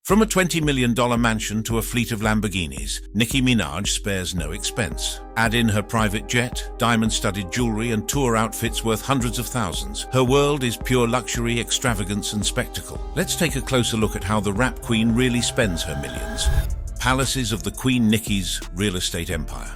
From a $20 million mansion to a fleet of Lamborghinis, Nicki Minaj spares no expense. Add in her private jet, diamond-studded jewelry, and tour outfits worth hundreds of thousands. Her world is pure luxury, extravagance, and spectacle. Let's take a closer look at how the rap queen really spends her millions. Palaces of the Queen Nicki's real estate empire.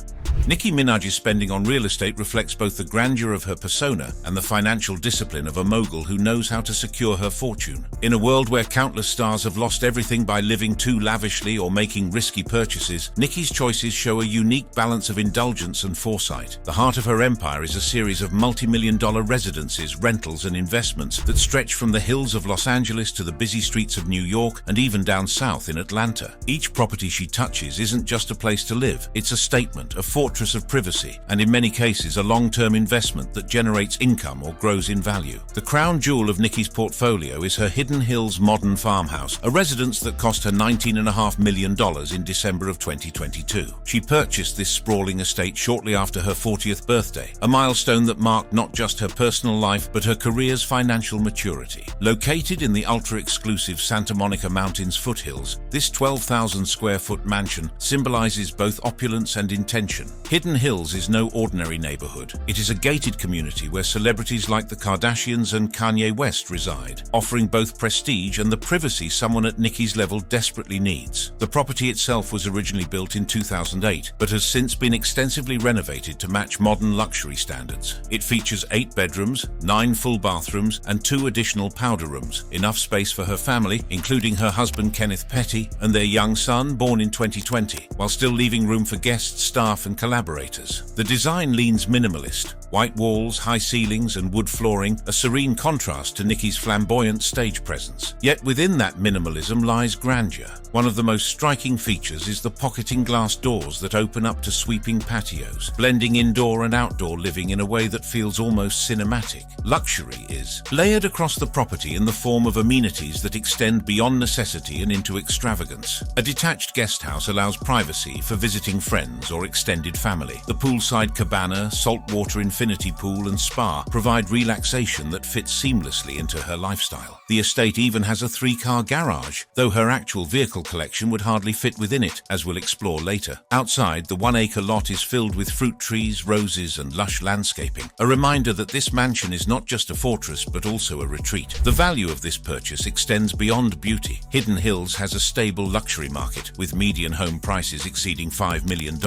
Nicki Minaj's spending on real estate reflects both the grandeur of her persona and the financial discipline of a mogul who knows how to secure her fortune. In a world where countless stars have lost everything by living too lavishly or making risky purchases, Nicki's choices show a unique balance of indulgence and foresight. The heart of her empire is a series of multi-million-dollar residences, rentals, and investments that stretch from the hills of Los Angeles to the busy streets of New York and even down south in Atlanta. Each property she touches isn't just a place to live, it's a statement, a fortress of privacy, and in many cases a long-term investment that generates income or grows in value. The crown jewel of Nicki's portfolio is her Hidden Hills modern farmhouse, a residence that cost her $19.5 million in December of 2022. She purchased this sprawling estate shortly after her 40th birthday, a milestone that marked not just her personal life but her career's financial maturity. Located in the ultra-exclusive Santa Monica Mountains foothills, this 12,000-square-foot mansion symbolizes both opulence and intention. Hidden Hills is no ordinary neighborhood. It is a gated community where celebrities like the Kardashians and Kanye West reside, offering both prestige and the privacy someone at Nicki's level desperately needs. The property itself was originally built in 2008, but has since been extensively renovated to match modern luxury standards. It features 8 bedrooms, 9 full bathrooms, and 2 additional powder rooms, enough space for her family, including her husband Kenneth Petty and their young son, born in 2020, while still leaving room for guests, staff, and collaborators. The design leans minimalist. White walls, high ceilings, and wood flooring, a serene contrast to Nicki's flamboyant stage presence. Yet within that minimalism lies grandeur. One of the most striking features is the pocketing glass doors that open up to sweeping patios, blending indoor and outdoor living in a way that feels almost cinematic. Luxury is layered across the property in the form of amenities that extend beyond necessity and into extravagance. A detached guest house allows privacy for visiting friends or extended family. The poolside cabana, saltwater infinity pool, and spa provide relaxation that fits seamlessly into her lifestyle. The estate even has a 3-car garage, though her actual vehicle collection would hardly fit within it, as we'll explore later. Outside, the 1-acre lot is filled with fruit trees, roses, and lush landscaping, a reminder that this mansion is not just a fortress but also a retreat. The value of this purchase extends beyond beauty. Hidden Hills has a stable luxury market, with median home prices exceeding $5 million.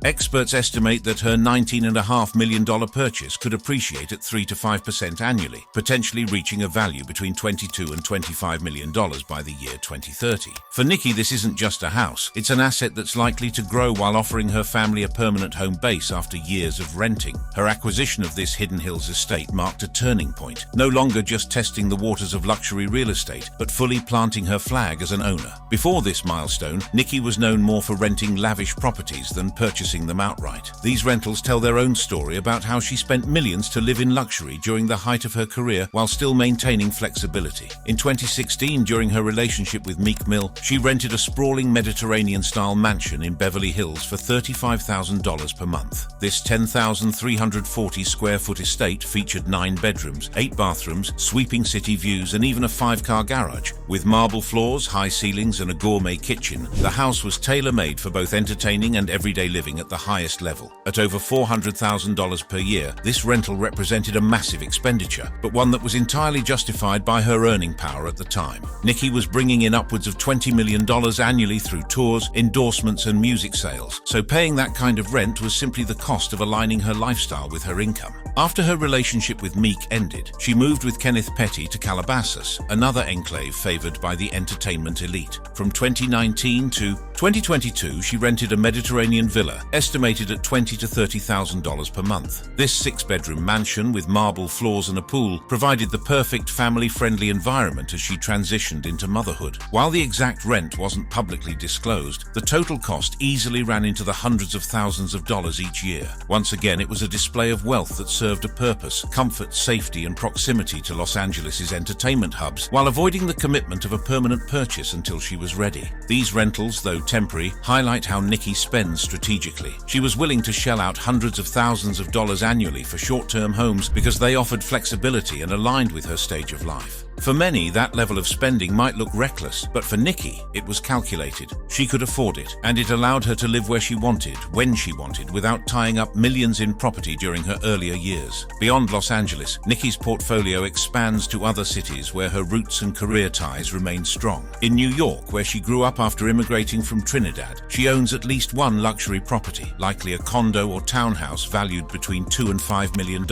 Experts estimate that her $19.5 million purchase could appreciate at 3 to 5% annually, potentially reaching a value between $22 and $25 million by the year 2030. For Nicki, this isn't just a house, it's an asset that's likely to grow while offering her family a permanent home base after years of renting. Her acquisition of this Hidden Hills estate marked a turning point, no longer just testing the waters of luxury real estate, but fully planting her flag as an owner. Before this milestone, Nicki was known more for renting lavish properties than purchasing them outright. These rentals tell their own story about how she spent millions to live in luxury during the height of her career while still maintaining flexibility. In 2016, during her relationship with Meek Mill, she rented a sprawling Mediterranean-style mansion in Beverly Hills for $35,000 per month. This 10,340-square-foot estate featured 9 bedrooms, 8 bathrooms, sweeping city views, and even a 5-car garage. With marble floors, high ceilings, and a gourmet kitchen, the house was tailor-made for both entertaining and everyday living at the highest level. At over $400,000 per year, this rental represented a massive expenditure, but one that was entirely justified by her earning power at the time. Nicki was bringing in upwards of $20 million annually through tours, endorsements, and music sales, so paying that kind of rent was simply the cost of aligning her lifestyle with her income. After her relationship with Meek ended, she moved with Kenneth Petty to Calabasas, another enclave favored by the entertainment elite. From 2019 to 2022, she rented a Mediterranean villa, estimated at $20,000 to $30,000 per month. This 6-bedroom mansion with marble floors and a pool provided the perfect family-friendly environment as she transitioned into motherhood. While the exact rent wasn't publicly disclosed, the total cost easily ran into the hundreds of thousands of dollars each year. Once again, it was a display of wealth that served a purpose: comfort, safety, and proximity to Los Angeles' entertainment hubs, while avoiding the commitment of a permanent purchase until she was ready. These rentals, though temporary, highlight how Nicki spends strategically. She was willing to shell out hundreds of thousands of dollars annually for short-term homes because they offered flexibility and aligned with her stage of life. For many, that level of spending might look reckless, but for Nicki, it was calculated. She could afford it, and it allowed her to live where she wanted, when she wanted, without tying up millions in property during her earlier years. Beyond Los Angeles, Nicki's portfolio expands to other cities where her roots and career ties remain strong. In New York, where she grew up after immigrating from Trinidad, she owns at least one luxury property, likely a condo or townhouse valued between $2 and $5 million.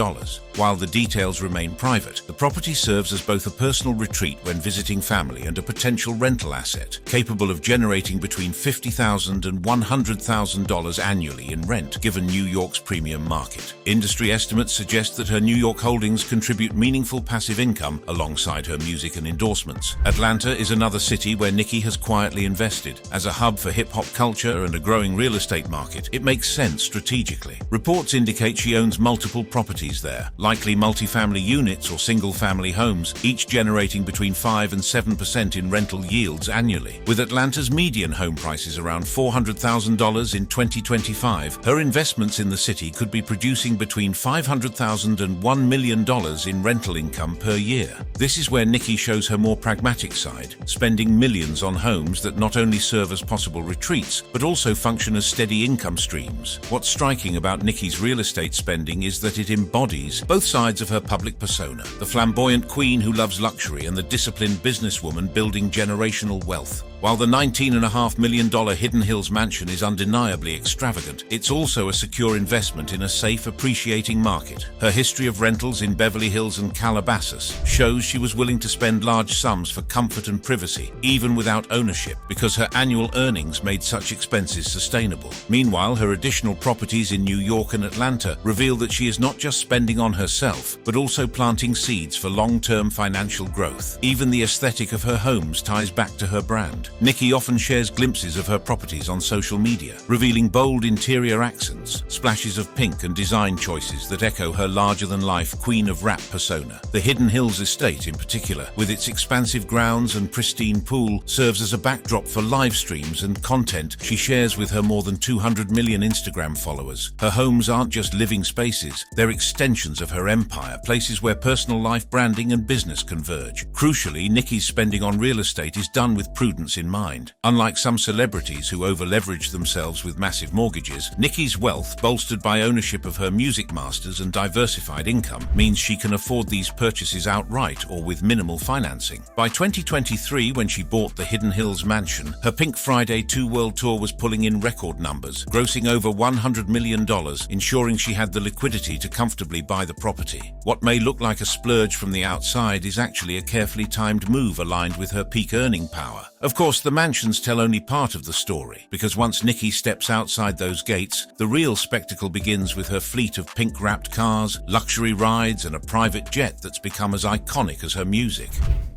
While the details remain private, the property serves as both a personal retreat when visiting family and a potential rental asset, capable of generating between $50,000 and $100,000 annually in rent, given New York's premium market. Industry estimates suggest that her New York holdings contribute meaningful passive income alongside her music and endorsements. Atlanta is another city where Nicki has quietly invested. As a hub for hip-hop culture and a growing real estate market, it makes sense strategically. Reports indicate she owns multiple properties there, likely multifamily units or single-family homes, each generating between 5 and 7% in rental yields annually. With Atlanta's median home prices around $400,000 in 2025, her investments in the city could be producing between $500,000 and $1 million in rental income per year. This is where Nicki shows her more pragmatic side, spending millions on homes that not only serve as possible retreats, but also function as steady income streams. What's striking about Nicki's real estate spending is that it embodies both sides of her public persona, the flamboyant queen who loves luxury and the disciplined businesswoman building generational wealth. While the $19.5 million Hidden Hills mansion is undeniably extravagant, it's also a secure investment in a safe, appreciating market. Her history of rentals in Beverly Hills and Calabasas shows she was willing to spend large sums for comfort and privacy, even without ownership, because her annual earnings made such expenses sustainable. Meanwhile, her additional properties in New York and Atlanta reveal that she is not just spending on herself, but also planting seeds for long-term financial growth. Even the aesthetic of her homes ties back to her brand. Nicki often shares glimpses of her properties on social media, revealing bold interior accents, splashes of pink and design choices that echo her larger-than-life queen of rap persona. The Hidden Hills estate in particular, with its expansive grounds and pristine pool, serves as a backdrop for live streams and content she shares with her more than 200 million Instagram followers. Her homes aren't just living spaces, they're extensions of her empire, places where personal life branding and business converge. Crucially, Nicki's spending on real estate is done with prudence in mind. Unlike some celebrities who over-leverage themselves with massive mortgages, Nicki's wealth, bolstered by ownership of her music masters and diversified income, means she can afford these purchases outright or with minimal financing. By 2023, when she bought the Hidden Hills mansion, her Pink Friday 2 World Tour was pulling in record numbers, grossing over $100 million, ensuring she had the liquidity to comfortably buy the property. What may look like a splurge from the outside is actually a carefully timed move aligned with her peak earning power. Of course, the mansions tell only part of the story, because once Nicki steps outside those gates, the real spectacle begins with her fleet of pink-wrapped cars, luxury rides, and a private jet that's become as iconic as her music.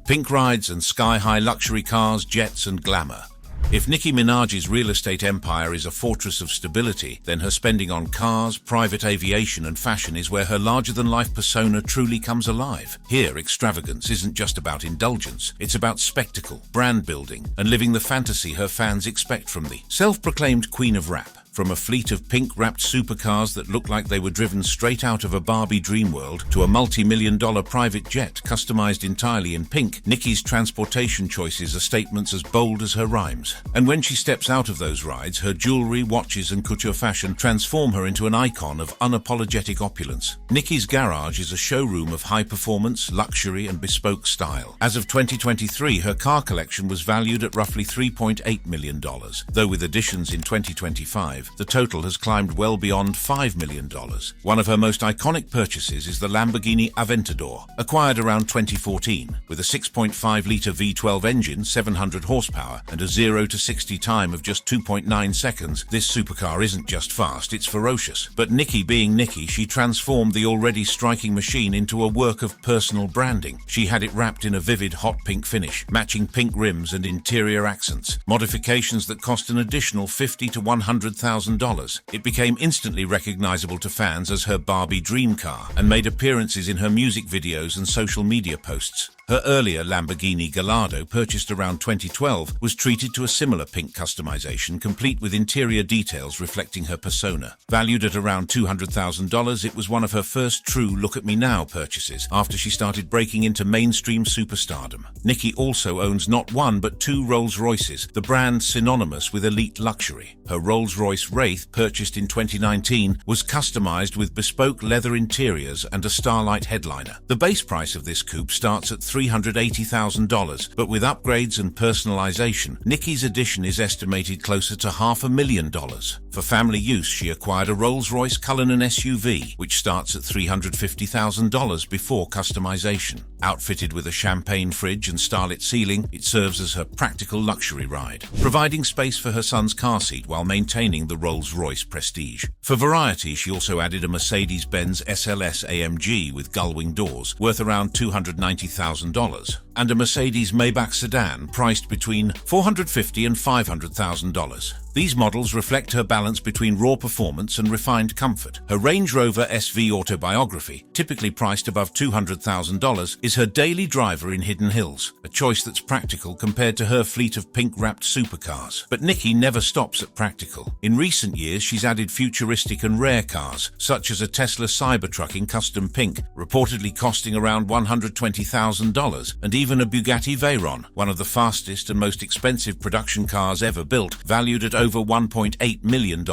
Pink rides and sky-high luxury cars, jets, and glamour. If Nicki Minaj's real estate empire is a fortress of stability, then her spending on cars, private aviation, and fashion is where her larger-than-life persona truly comes alive. Here, extravagance isn't just about indulgence, it's about spectacle, brand building, and living the fantasy her fans expect from the self-proclaimed queen of rap. From a fleet of pink-wrapped supercars that look like they were driven straight out of a Barbie dream world to a multi-million-dollar private jet customized entirely in pink, Nicki's transportation choices are statements as bold as her rhymes. And when she steps out of those rides, her jewelry, watches, and couture fashion transform her into an icon of unapologetic opulence. Nicki's garage is a showroom of high performance, luxury, and bespoke style. As of 2023, her car collection was valued at roughly $3.8 million, though with additions in 2025, the total has climbed well beyond $5 million. One of her most iconic purchases is the Lamborghini Aventador, acquired around 2014. With a 6.5-litre V12 engine, 700 horsepower, and a 0 to 60 time of just 2.9 seconds, this supercar isn't just fast, it's ferocious. But Nicki being Nicki, she transformed the already striking machine into a work of personal branding. She had it wrapped in a vivid hot pink finish, matching pink rims and interior accents, modifications that cost an additional $50,000 to $100,000. It became instantly recognizable to fans as her Barbie dream car and made appearances in her music videos and social media posts. Her earlier Lamborghini Gallardo, purchased around 2012, was treated to a similar pink customization, complete with interior details reflecting her persona. Valued at around $200,000, it was one of her first true Look at Me Now purchases after she started breaking into mainstream superstardom. Nicki also owns not one but two Rolls-Royces, the brand synonymous with elite luxury. Her Rolls-Royce Wraith, purchased in 2019, was customized with bespoke leather interiors and a starlight headliner. The base price of this coupe starts at $380,000, but with upgrades and personalization, Nicki's edition is estimated closer to $500,000. For family use, she acquired a Rolls-Royce Cullinan SUV, which starts at $350,000 before customization. Outfitted with a champagne fridge and starlit ceiling, it serves as her practical luxury ride, providing space for her son's car seat while maintaining the Rolls-Royce prestige. For variety, she also added a Mercedes-Benz SLS AMG with gull-wing doors, worth around $290,000, and a Mercedes Maybach sedan priced between $450,000 and $500,000. These models reflect her balance between raw performance and refined comfort. Her Range Rover SV Autobiography, typically priced above $200,000, is her daily driver in Hidden Hills, a choice that's practical compared to her fleet of pink-wrapped supercars. But Nicki never stops at practical. In recent years, she's added futuristic and rare cars, such as a Tesla Cybertruck in custom pink, reportedly costing around $120,000, and even a Bugatti Veyron, one of the fastest and most expensive production cars ever built, valued at over $1.8 million.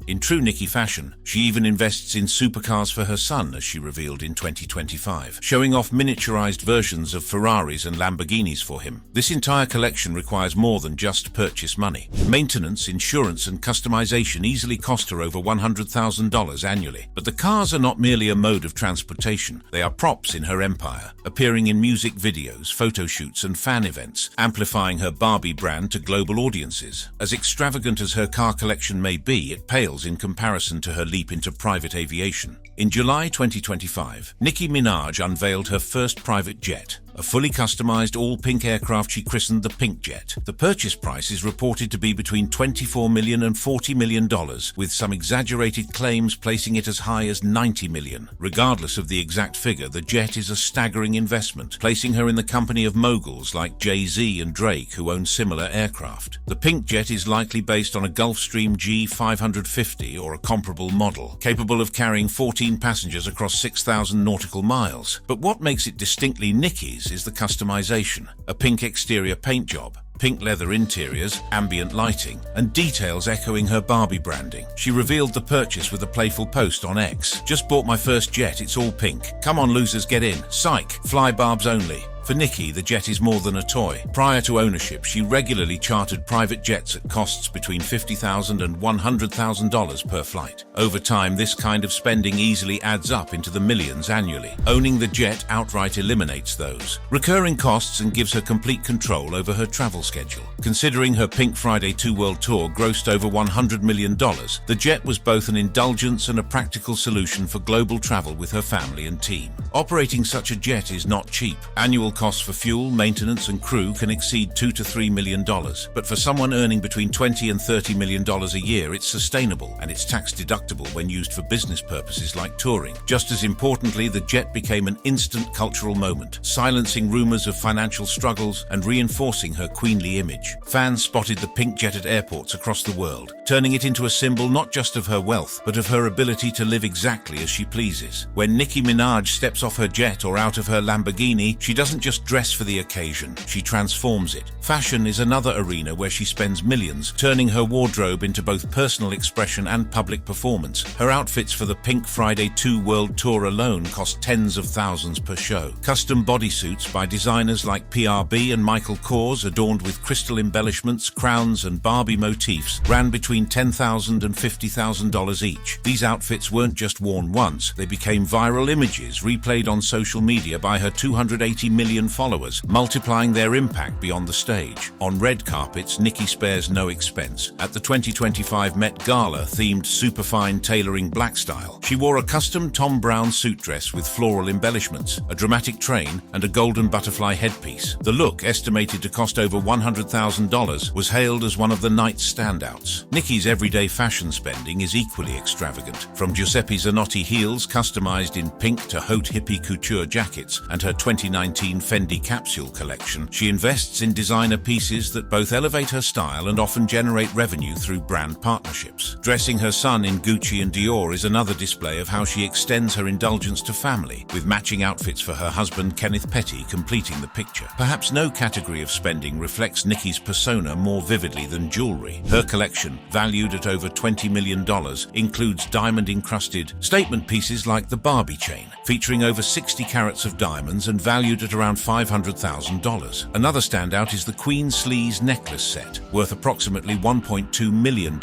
In true Nicki fashion, she even invests in supercars for her son, as she revealed in 2025, showing off miniaturized versions of Ferraris and Lamborghinis for him. This entire collection requires more than just purchase money. Maintenance, insurance, and customization easily cost her over $100,000 annually. But the cars are not merely a mode of transportation. They are props in her empire, appearing in music videos, photo shoots, and fan events, amplifying her Barbie brand to global audiences. As extravagant as her car collection may be, it pales in comparison to her leap into private aviation. In July 2025, Nicki Minaj unveiled her first private jet, a fully customized all-pink aircraft she christened the Pink Jet. The purchase price is reported to be between $24 million and $40 million, with some exaggerated claims placing it as high as $90 million. Regardless of the exact figure, the jet is a staggering investment, placing her in the company of moguls like Jay-Z and Drake, who own similar aircraft. The Pink Jet is likely based on a Gulfstream G550 or a comparable model, capable of carrying 14 passengers across 6,000 nautical miles. But what makes it distinctly Nicki's is the customization: a pink exterior paint job, pink leather interiors, ambient lighting, and details echoing her Barbie branding. She revealed the purchase with a playful post on X. "Just bought my first jet, it's all pink. Come on losers, get in. Psych, fly barbs only." For Nicki, the jet is more than a toy. Prior to ownership, she regularly chartered private jets at costs between $50,000 and $100,000 per flight. Over time, this kind of spending easily adds up into the millions annually. Owning the jet outright eliminates those recurring costs and gives her complete control over her travel schedule. Considering her Pink Friday 2 World Tour grossed over $100 million, the jet was both an indulgence and a practical solution for global travel with her family and team. Operating such a jet is not cheap. Annual costs for fuel, maintenance, and crew can exceed $2 to $3 million. But for someone earning between $20 and $30 million a year, it's sustainable and it's tax deductible when used for business purposes like touring. Just as importantly, the jet became an instant cultural moment, silencing rumors of financial struggles and reinforcing her queenly image. Fans spotted the pink jet at airports across the world, turning it into a symbol not just of her wealth, but of her ability to live exactly as she pleases. When Nicki Minaj steps off her jet or out of her Lamborghini, she doesn't just dress for the occasion, she transforms it. Fashion is another arena where she spends millions, turning her wardrobe into both personal expression and public performance. Her outfits for the Pink Friday 2 World Tour alone cost tens of thousands per show. Custom bodysuits by designers like PRB and Michael Kors, adorned with crystal embellishments, crowns, and Barbie motifs, ran between $10,000 and $50,000 each. These outfits weren't just worn once, they became viral images replayed on social media by her 280 million followers, multiplying their impact beyond the stage. On red carpets, Nicki spares no expense. At the 2025 Met Gala, themed superfine tailoring black style, she wore a custom Tom Brown suit dress with floral embellishments, a dramatic train, and a golden butterfly headpiece. The look, estimated to cost over $100,000, was hailed as one of the night's standouts. Nicki's everyday fashion spending is equally extravagant. From Giuseppe Zanotti heels customized in pink to haute hippie couture jackets, and her 2019 2019 Fendi capsule collection, she invests in designer pieces that both elevate her style and often generate revenue through brand partnerships. Dressing her son in Gucci and Dior is another display of how she extends her indulgence to family, with matching outfits for her husband Kenneth Petty completing the picture. Perhaps no category of spending reflects Nicki's persona more vividly than jewelry. Her collection, valued at over $20 million, includes diamond-encrusted statement pieces like the Barbie chain, featuring over 60 carats of diamonds and valued at around $500,000. Another standout is the Queen Sleaze necklace set, worth approximately $1.2 million,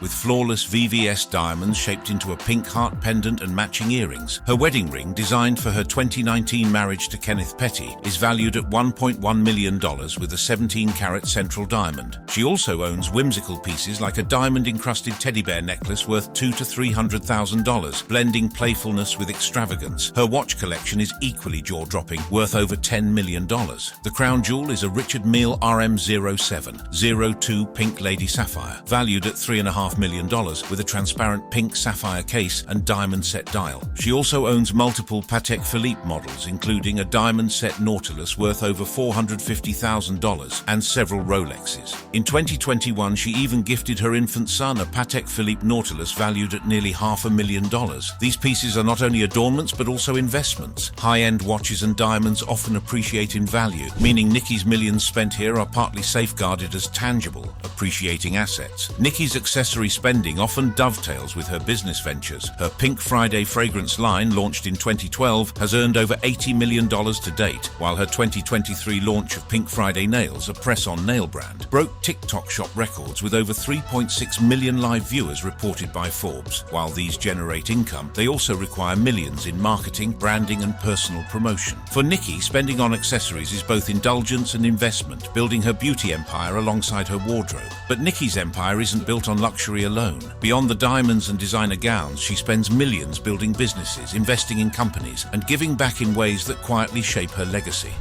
with flawless VVS diamonds shaped into a pink heart pendant and matching earrings. Her wedding ring, designed for her 2019 marriage to Kenneth Petty, is valued at $1.1 million with a 17-carat central diamond. She also owns whimsical pieces like a diamond-encrusted teddy bear necklace worth $200,000 to $300,000, blending playfulness with extravagance. Her watch collection is equally jaw-dropping, worth over $10 million. The crown jewel is a Richard Mille RM07-02 Pink Lady Sapphire, valued at $3.5 million with a transparent pink sapphire case and diamond set dial. She also owns multiple Patek Philippe models, including a diamond set Nautilus worth over $450,000 and several Rolexes. In 2021, she even gifted her infant son a Patek Philippe Nautilus valued at nearly $500,000. These pieces are not only adornments but also investments. High-end watches and diamonds often appreciate in value, meaning Nicki's millions spent here are partly safeguarded as tangible, appreciating assets. Nicki's accessory spending often dovetails with her business ventures. Her Pink Friday fragrance line, launched in 2012, has earned over $80 million to date, while her 2023 launch of Pink Friday Nails, a press-on nail brand, broke TikTok Shop records with over 3.6 million live viewers reported by Forbes. While these generate income, they also require millions in marketing, branding, and personal promotion. For Nicki, spending on accessories is both indulgence and investment, building her beauty empire alongside her wardrobe. But Nicki's empire isn't built on luxury alone. Beyond the diamonds and designer gowns, she spends millions building businesses, investing in companies, and giving back in ways that quietly shape her legacy.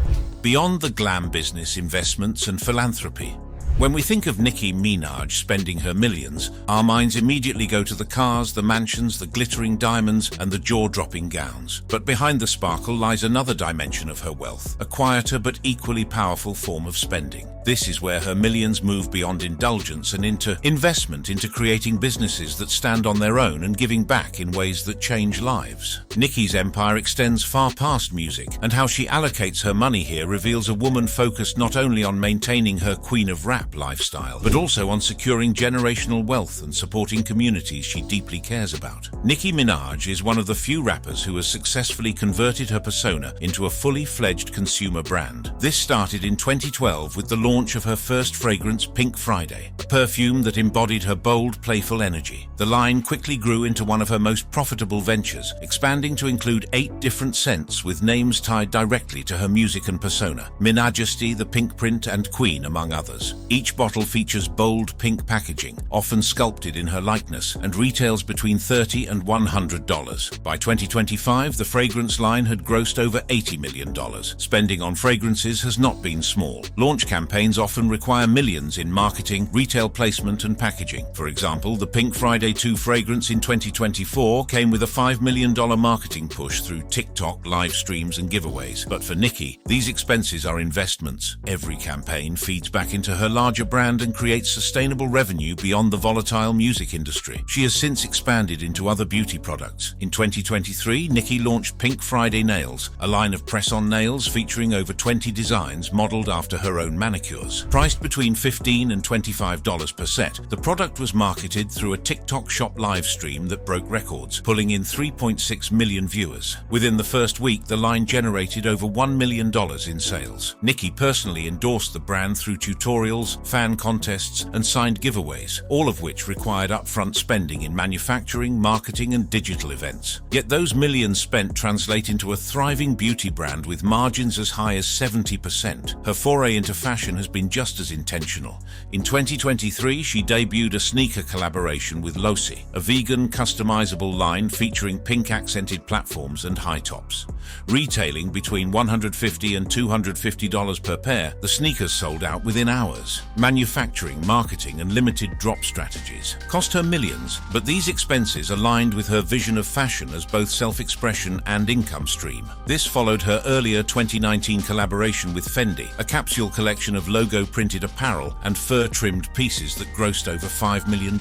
Beyond the glam business, investments, and philanthropy. When we think of Nicki Minaj spending her millions, our minds immediately go to the cars, the mansions, the glittering diamonds, and the jaw-dropping gowns. But behind the sparkle lies another dimension of her wealth, a quieter but equally powerful form of spending. This is where her millions move beyond indulgence and into investment, into creating businesses that stand on their own and giving back in ways that change lives. Nicki's empire extends far past music, and how she allocates her money here reveals a woman focused not only on maintaining her Queen of Rap lifestyle, but also on securing generational wealth and supporting communities she deeply cares about. Nicki Minaj is one of the few rappers who has successfully converted her persona into a fully fledged consumer brand. This started in 2012 with the launch of her first fragrance, Pink Friday, a perfume that embodied her bold, playful energy. The line quickly grew into one of her most profitable ventures, expanding to include 8 different scents with names tied directly to her music and persona: Minajesty, the Pink Print, and Queen, among others. Each bottle features bold pink packaging, often sculpted in her likeness, and retails between $30 and $100. By 2025, the fragrance line had grossed over $80 million. Spending on fragrances has not been small. Launch campaigns often require millions in marketing, retail placement, and packaging. For example, the Pink Friday 2 fragrance in 2024 came with a $5 million marketing push through TikTok, live streams, and giveaways. But for Nicki, these expenses are investments. Every campaign feeds back into her larger brand and creates sustainable revenue beyond the volatile music industry. She has since expanded into other beauty products. In 2023, Nicki launched Pink Friday Nails, a line of press-on nails featuring over 20 designs modeled after her own manicures. Priced between $15 and $25 per set, the product was marketed through a TikTok Shop live stream that broke records, pulling in 3.6 million viewers. Within the first week, the line generated over $1 million in sales. Nicki personally endorsed the brand through tutorials, fan contests, and signed giveaways, all of which required upfront spending in manufacturing, marketing, and digital events. Yet those millions spent translate into a thriving beauty brand with margins as high as 70%. Her foray into fashion has been just as intentional. In 2023, she debuted a sneaker collaboration with Losi, a vegan, customizable line featuring pink accented platforms and high tops. Retailing between $150 and $250 per pair, the sneakers sold out within hours. Manufacturing, marketing, and limited drop strategies cost her millions, but these expenses aligned with her vision of fashion as both self-expression and income stream. This followed her earlier 2019 collaboration with Fendi, a capsule collection of logo-printed apparel and fur-trimmed pieces that grossed over $5 million.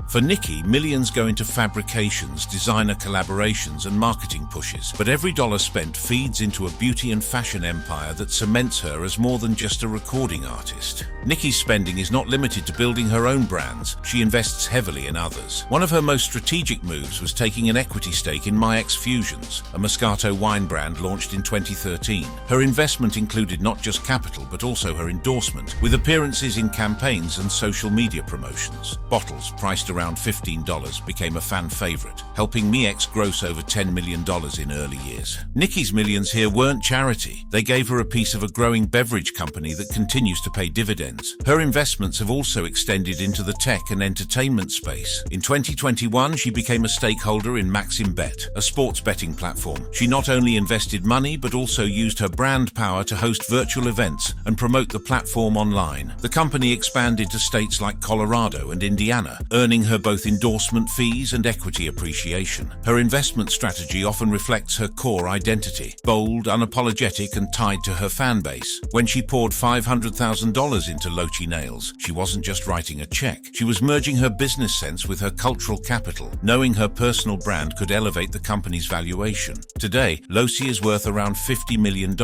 For Nicki, millions go into fabrications, designer collaborations, and marketing pushes, but every dollar spent feeds into a beauty and fashion empire that cements her as more than just a recording artist. Nicki's spending is not limited to building her own brands. She invests heavily in others. One of her most strategic moves was taking an equity stake in My Ex Fusions, a Moscato wine brand launched in 2013. Her investment included not just capital but also her endorsement, with appearances in campaigns and social media promotions. Bottles, priced around $15, became a fan favorite, helping My Ex gross over $10 million in early years. Nicki's millions here weren't charity. They gave her a piece of a growing beverage company that continues to pay dividends. Her investments have also extended into the tech and entertainment space. In 2021, she became a stakeholder in MaximBet, a sports betting platform. She not only invested money but also used her brand power to host virtual events and promote the platform online. The company expanded to states like Colorado and Indiana, earning her both endorsement fees and equity appreciation. Her investment strategy often reflects her core identity, bold, unapologetic, and tied to her fan base. When she poured $500,000 into Lochi Nails, she wasn't just writing a check. She was merging her business sense with her cultural capital, knowing her personal brand could elevate the company's valuation. Today, Loci is worth around $50 million,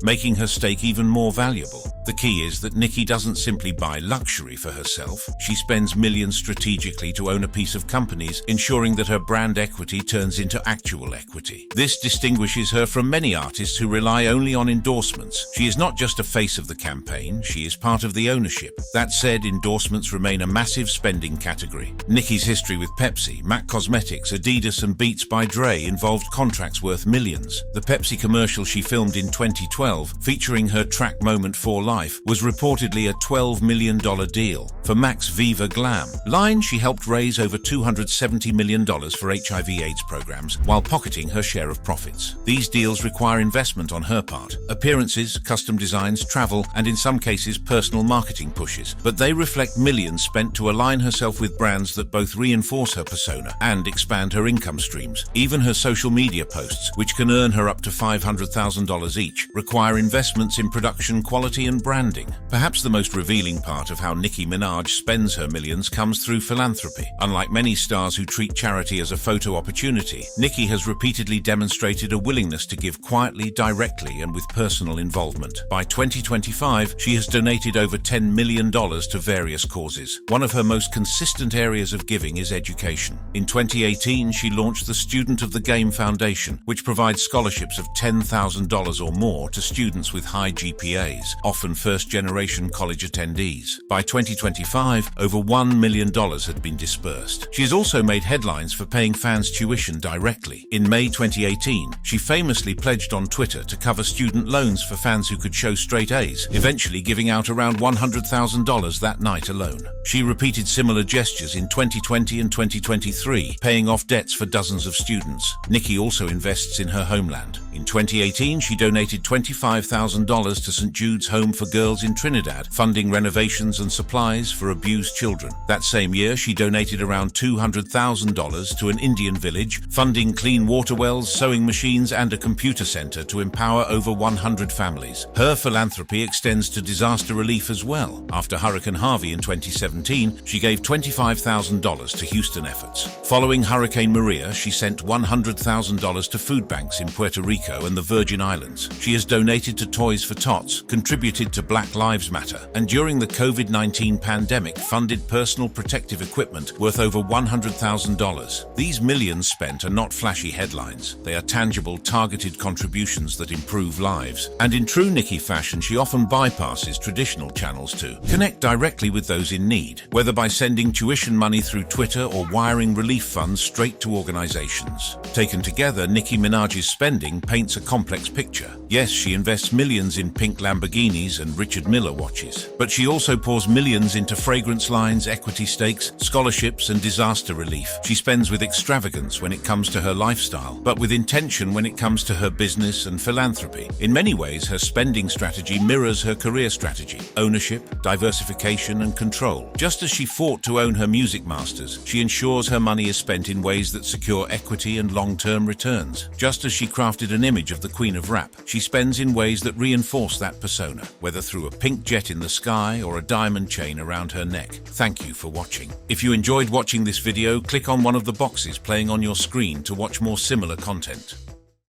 making her stake even more valuable. The key is that Nicki doesn't simply buy luxury for herself. She spends millions strategically to own a piece of companies, ensuring that her brand equity turns into actual equity. This distinguishes her from many artists who rely only on endorsements. She is not just a face of the campaign, she is part of the ownership. That said, endorsements remain a massive spending category. Nicki's history with Pepsi, MAC Cosmetics, Adidas, and Beats by Dre involved contracts worth millions. The Pepsi commercial she filmed in 2012, featuring her track Moment for Life, was reportedly a $12 million deal. For MAC's Viva Glam line, she helped raise over $270 million for HIV/AIDS programs while pocketing her share of profits. These deals require investment on her part: appearances, custom designs, travel, and in some cases personal marketing pushes. But they reflect millions spent to align herself with brands that both reinforce her persona and expand her income streams. Even her social media posts, which can earn her up to $500,000 each, require investments in production quality and branding. Perhaps the most revealing part of how Nicki Minaj spends her millions comes through philanthropy. Unlike many stars who treat charity as a photo opportunity, Nicki has repeatedly demonstrated a willingness to give quietly, directly, and with personal involvement. By 2025, she has donated over $10 million to various causes. One of her most consistent areas of giving is education. In 2018, she launched the Student of the Game Foundation, which provides scholarships of $10,000 or more to students with high GPAs, often first-generation college attendees. By 2025, over $1 million had been dispersed. She has also made headlines for paying fans tuition directly. In May 2018, she famously pledged on Twitter to cover student loans for fans who could show straight A's, eventually giving out around $100,000 that night alone. She repeated similar gestures in 2020 and 2023, paying off debts for dozens of students. Nicki also invests in her homeland. In 2018, she donated $25,000 to St. Jude's Home for Girls in Trinidad, funding renovations and supplies for abused children. That same year, she donated around $200,000 to an Indian village, funding clean water wells, sewing machines, and a computer center to empower over 100 families. Her philanthropy extends to disaster relief as well. After Hurricane Harvey in 2017, she gave $25,000 to Houston efforts. Following Hurricane Maria, she sent $100,000 to food banks in Puerto Rico and the Virgin Islands. She has donated to Toys for Tots, contributed to Black Lives Matter, and during the COVID-19 pandemic, funded personal protective equipment worth over $100,000. These millions spent are not flashy headlines. They are tangible, targeted contributions that improve lives. And in true Nicki fashion, she often bypasses traditional channels to connect directly with those in need, whether by sending tuition money through Twitter or wiring relief funds straight to organizations. Taken together, Nicki Minaj's spending paints a complex picture. Yes, she invests millions in pink Lamborghinis and Richard Mille watches, but she also pours millions into fragrance lines, equity stakes, scholarships, and disaster relief. She spends with extravagance when it comes to her lifestyle, but with intention when it comes to her business and philanthropy. In many ways, her spending strategy mirrors her career strategy: ownership, diversification, and control. Just as she fought to own her music masters, she ensures her money is spent in ways that secure equity and long-term returns. Just as she crafted an image of the Queen of Rap, she spends in ways that reinforce that persona, whether through a pink jet in the sky or a diamond chain around her neck. Thank you for watching. If you enjoyed watching this video, click on one of the boxes playing on your screen to watch more similar content.